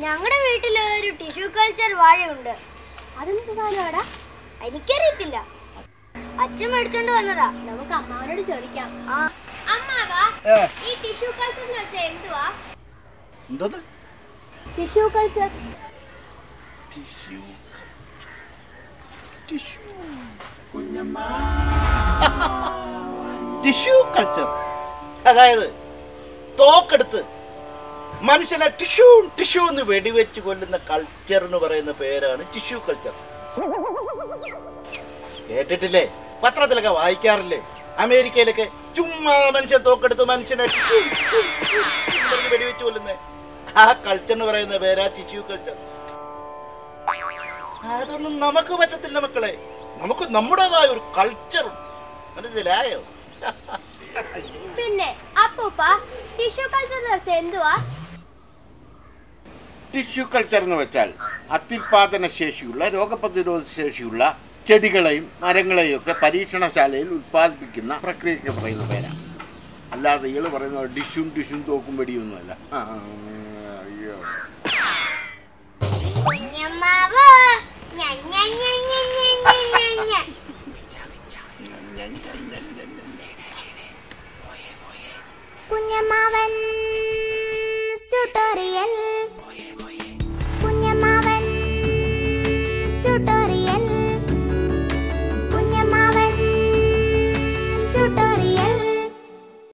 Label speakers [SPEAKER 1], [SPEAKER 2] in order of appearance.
[SPEAKER 1] ഞങ്ങളുടെ വീട്ടിൽ ഒരു ടിഷ്യൂ കൾച്ചർ വാഴയുണ്ട്. അതെന്ത് സാധനമാടാ? എനിക്കറിയത്തില്ല. അച്ഛൻ മേടിച്ചോണ്ട് വന്നതാ. നമുക്ക് അമ്മാവനോട് ചോദിക്കാം. അമ്മാവാ, ഈ ടിഷ്യൂ കൾച്ചർ എന്ന് വെച്ചാൽ എന്തുവാ?
[SPEAKER 2] എന്തത്?
[SPEAKER 1] Tissue culture.
[SPEAKER 2] ടിഷ്യൂ കൾച്ചർ അതായത് തോക്കെടുത്ത് മനുഷ്യനെ ടിഷ്യൂ ടിഷ്യൂ എന്ന് വെടിവെച്ച് കൊല്ലുന്ന കൾച്ചർ എന്ന് പറയുന്ന പേരാണ് ടിഷ്യൂ കൾച്ചർ. കേട്ടിട്ടില്ലേ? പത്രത്തിലൊക്കെ വായിക്കാറില്ലേ? അമേരിക്കയിലൊക്കെ ചുമ്മാ മനുഷ്യൻ തോക്കെടുത്ത് മനുഷ്യനെ വെടിവെച്ച് കൊല്ലുന്നേ ആ കൾച്ചർ എന്ന് പറയുന്ന പേരാ ടിഷ്യൂ കൾച്ചർ. അതൊന്നും നമുക്ക് പറ്റത്തില്ല മക്കളെ. നമുക്ക് നമ്മുടേതായ ഒരു കൾച്ചർ. മനസ്സിലായോ?
[SPEAKER 1] പിന്നെ അപ്പൂപ്പ, ടിഷ്യൂ കൾച്ചർ എന്ന് വെച്ചാൽ എന്തുവാ?
[SPEAKER 3] ടിഷ്യൂ കൾച്ചർ എന്ന് വെച്ചാൽ അത്യുൽപാദന ശേഷിയുള്ള, രോഗപ്രതിരോധ ശേഷിയുള്ള ചെടികളെയും മരങ്ങളെയും ഒക്കെ പരീക്ഷണശാലയിൽ ഉൽപ്പാദിപ്പിക്കുന്ന പ്രക്രിയയ്ക്ക് പറയുന്ന പേരാണ്. അല്ലാതെ ഇയാൾ പറയുന്നത് ഡിഷും ഡിഷും തോക്കും വെടിയൊന്നുമല്ല. അയ്യോ.
[SPEAKER 1] കുഞ്ഞമ്മാവൻ ട്യൂട്ടോറിയൽ.